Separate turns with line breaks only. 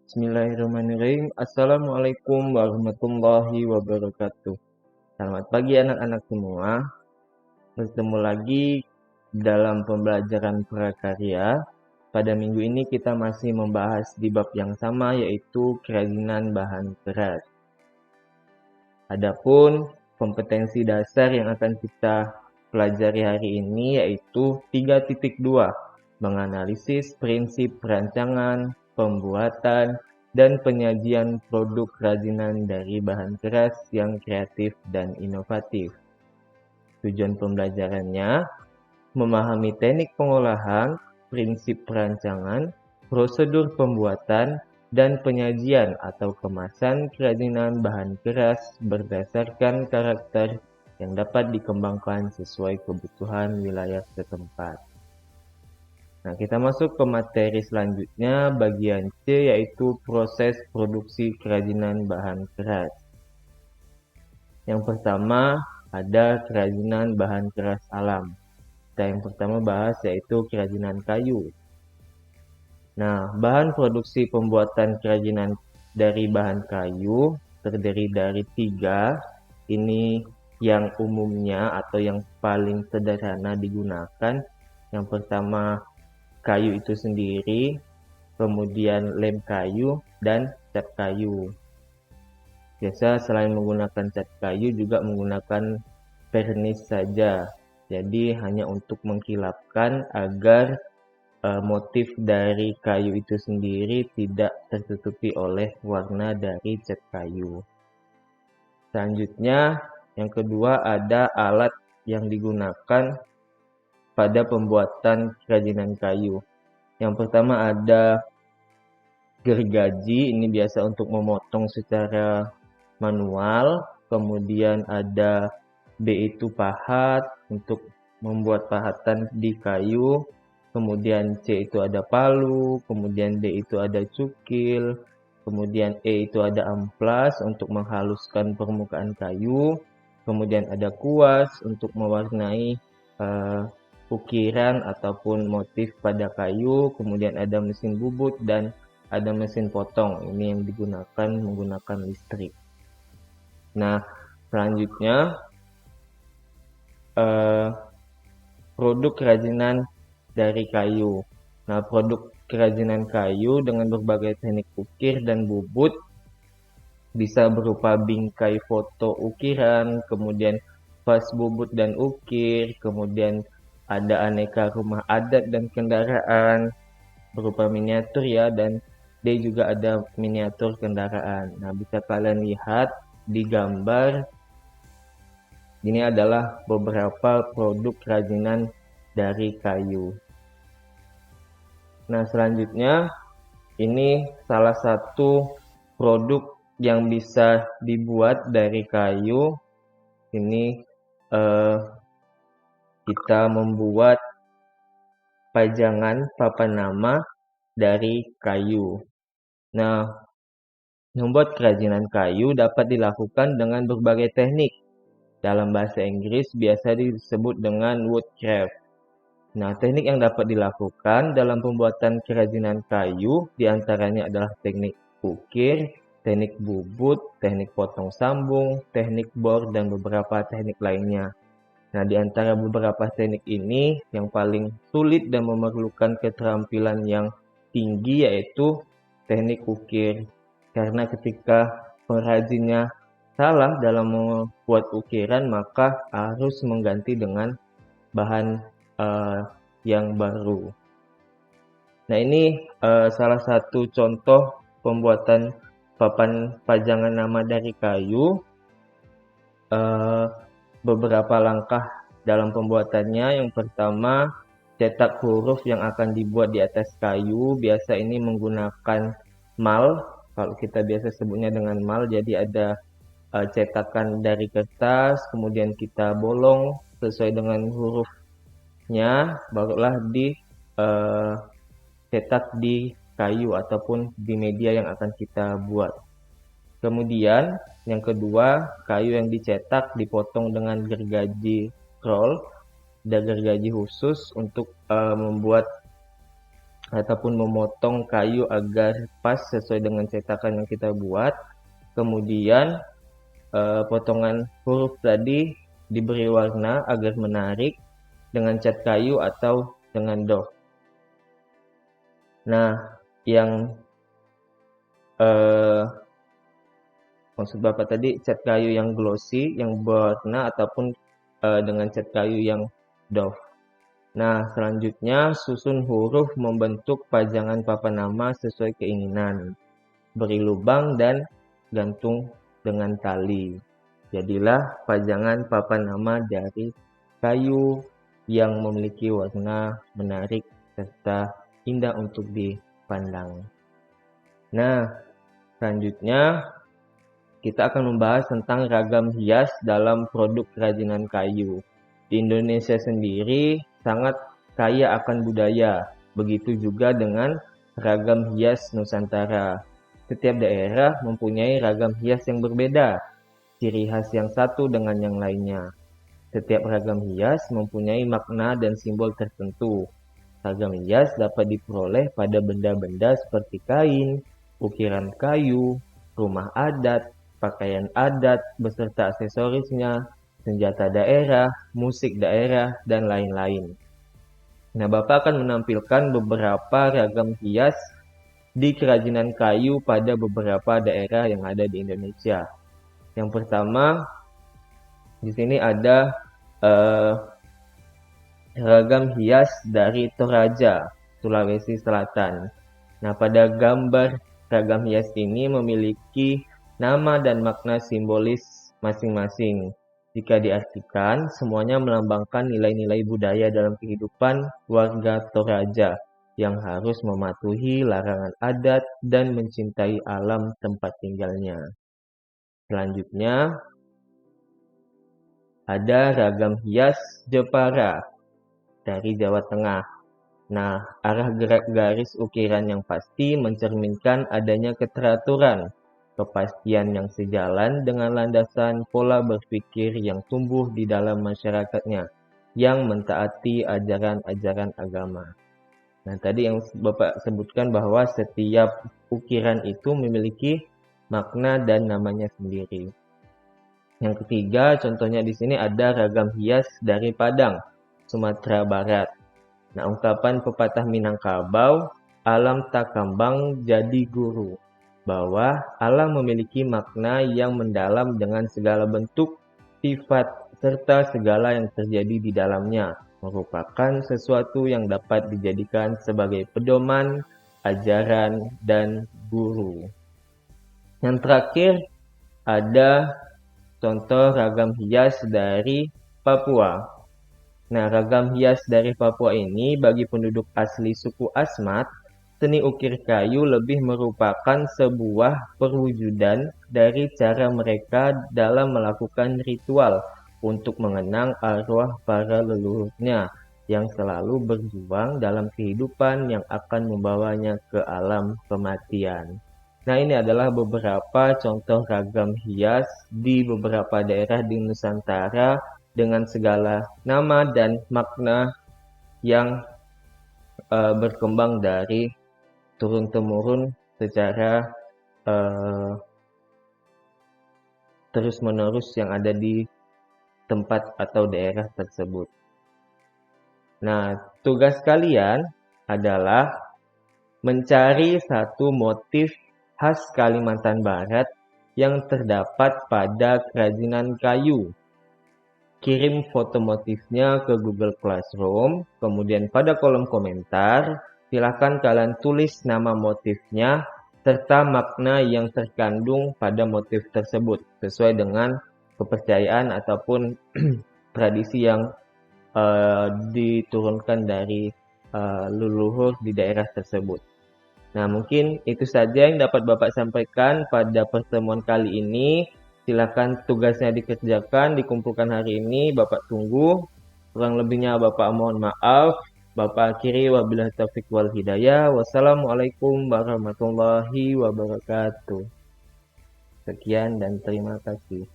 Bismillahirrahmanirrahim. Assalamualaikum warahmatullahi wabarakatuh. Selamat pagi anak-anak semua. Bertemu lagi dalam pembelajaran prakarya. Pada minggu ini kita masih membahas di bab yang sama, yaitu kerajinan bahan keras. Adapun kompetensi dasar yang akan kita pelajari hari ini yaitu 3.2, menganalisis prinsip perancangan, pembuatan, dan penyajian produk kerajinan dari bahan keras yang kreatif dan inovatif. Tujuan pembelajarannya, memahami teknik pengolahan, prinsip perancangan, prosedur pembuatan, dan penyajian atau kemasan kerajinan bahan keras berdasarkan karakter yang dapat dikembangkan sesuai kebutuhan wilayah setempat. Nah, kita masuk ke materi selanjutnya, bagian C, yaitu proses produksi kerajinan bahan keras. Yang pertama, ada kerajinan bahan keras alam. Kita yang pertama bahas yaitu kerajinan kayu. Nah, bahan produksi pembuatan kerajinan dari bahan kayu terdiri dari 3. Ini yang umumnya atau yang paling sederhana digunakan. Yang pertama, kayu itu sendiri, kemudian lem kayu, dan cat kayu. Biasa selain menggunakan cat kayu juga menggunakan vernis saja. Jadi hanya untuk mengkilapkan agar motif dari kayu itu sendiri tidak tertutupi oleh warna dari cat kayu. Selanjutnya, yang kedua ada alat yang digunakan pada pembuatan kerajinan kayu. Yang pertama ada gergaji, ini biasa untuk memotong secara manual. Kemudian ada B itu pahat untuk membuat pahatan di kayu. Kemudian C itu ada palu, kemudian D itu ada cukil, kemudian E itu ada amplas untuk menghaluskan permukaan kayu, kemudian ada kuas untuk mewarnai ukiran ataupun motif pada kayu, kemudian ada mesin bubut dan ada mesin potong. Ini yang digunakan menggunakan listrik. Nah, selanjutnya produk kerajinan dari kayu. Nah, produk kerajinan kayu dengan berbagai teknik ukir dan bubut bisa berupa bingkai foto ukiran, kemudian vas bubut dan ukir, kemudian ada aneka rumah adat dan kendaraan berupa miniatur ya, dan D juga ada miniatur kendaraan. Nah, bisa kalian lihat di gambar ini adalah beberapa produk kerajinan dari kayu. Nah, selanjutnya ini salah satu produk yang bisa dibuat dari kayu. Ini kita membuat pajangan papan nama dari kayu. Nah, membuat kerajinan kayu dapat dilakukan dengan berbagai teknik. Dalam bahasa Inggris biasa disebut dengan woodcraft. Nah, teknik yang dapat dilakukan dalam pembuatan kerajinan kayu diantaranya adalah teknik ukir, teknik bubut, teknik potong sambung, teknik bor, dan beberapa teknik lainnya. Nah, di antara beberapa teknik ini, yang paling sulit dan memerlukan keterampilan yang tinggi yaitu teknik ukir. Karena ketika pengrajinnya salah dalam membuat ukiran, maka harus mengganti dengan bahan yang baru. Nah, ini salah satu contoh pembuatan papan pajangan nama dari kayu. Beberapa langkah dalam pembuatannya. Yang pertama, cetak huruf yang akan dibuat di atas kayu. Biasa ini menggunakan mal. Kalau kita biasa sebutnya dengan mal, jadi ada cetakan dari kertas, kemudian kita bolong sesuai dengan hurufnya, barulah dicetak di kayu ataupun di media yang akan kita buat. Kemudian yang kedua, kayu yang dicetak dipotong dengan gergaji scroll. Ada gergaji khusus untuk membuat ataupun memotong kayu agar pas sesuai dengan cetakan yang kita buat. Kemudian potongan huruf tadi diberi warna agar menarik dengan cat kayu atau dengan doff. Nah, yang maksud Bapak tadi cat kayu yang glossy, yang berwarna ataupun dengan cat kayu yang doff. Nah, selanjutnya susun huruf membentuk pajangan papan nama sesuai keinginan. Beri lubang dan gantung dengan tali. Jadilah pajangan papan nama dari kayu yang memiliki warna menarik serta indah untuk dipandang. Nah, selanjutnya kita akan membahas tentang ragam hias dalam produk kerajinan kayu. Di Indonesia sendiri sangat kaya akan budaya, begitu juga dengan ragam hias Nusantara. Setiap daerah mempunyai ragam hias yang berbeda, ciri khas yang satu dengan yang lainnya. Setiap ragam hias mempunyai makna dan simbol tertentu. Ragam hias dapat diperoleh pada benda-benda seperti kain, ukiran kayu, rumah adat, pakaian adat beserta aksesorisnya, senjata daerah, musik daerah, dan lain-lain. Nah, Bapak akan menampilkan beberapa ragam hias di kerajinan kayu pada beberapa daerah yang ada di Indonesia. Yang pertama, di sini ada ragam hias dari Toraja, Sulawesi Selatan. Nah, pada gambar ragam hias ini memiliki nama dan makna simbolis masing-masing. Jika diartikan, semuanya melambangkan nilai-nilai budaya dalam kehidupan warga Toraja yang harus mematuhi larangan adat dan mencintai alam tempat tinggalnya. Selanjutnya, ada ragam hias Jepara dari Jawa Tengah. Nah, arah gerak garis ukiran yang pasti mencerminkan adanya keteraturan, kepastian yang sejalan dengan landasan pola berpikir yang tumbuh di dalam masyarakatnya, yang mentaati ajaran-ajaran agama. Nah, tadi yang Bapak sebutkan bahwa setiap ukiran itu memiliki makna dan namanya sendiri. Yang ketiga, contohnya di sini ada ragam hias dari Padang, Sumatera Barat. Nah, ungkapan pepatah Minangkabau, alam tak kambang jadi guru, bahwa alam memiliki makna yang mendalam dengan segala bentuk, sifat, serta segala yang terjadi di dalamnya, merupakan sesuatu yang dapat dijadikan sebagai pedoman, ajaran, dan guru. Yang terakhir, ada contoh ragam hias dari Papua. Nah, ragam hias dari Papua ini bagi penduduk asli suku Asmat, seni ukir kayu lebih merupakan sebuah perwujudan dari cara mereka dalam melakukan ritual untuk mengenang arwah para leluhurnya yang selalu berjuang dalam kehidupan yang akan membawanya ke alam kematian. Nah, ini adalah beberapa contoh ragam hias di beberapa daerah di Nusantara dengan segala nama dan makna yang berkembang dari turun-temurun secara terus-menerus yang ada di tempat atau daerah tersebut. Nah, tugas kalian adalah mencari satu motif khas Kalimantan Barat yang terdapat pada kerajinan kayu. Kirim foto motifnya ke Google Classroom, kemudian pada kolom komentar, silakan kalian tulis nama motifnya serta makna yang terkandung pada motif tersebut sesuai dengan kepercayaan ataupun tradisi yang diturunkan dari leluhur di daerah tersebut. Nah, mungkin itu saja yang dapat Bapak sampaikan pada pertemuan kali ini. Silakan tugasnya dikerjakan, dikumpulkan hari ini, Bapak tunggu. Kurang lebihnya Bapak mohon maaf. Bapak akhiri wabillahi taufiq wal hidayah. Wassalamualaikum warahmatullahi wabarakatuh. Sekian dan terima kasih.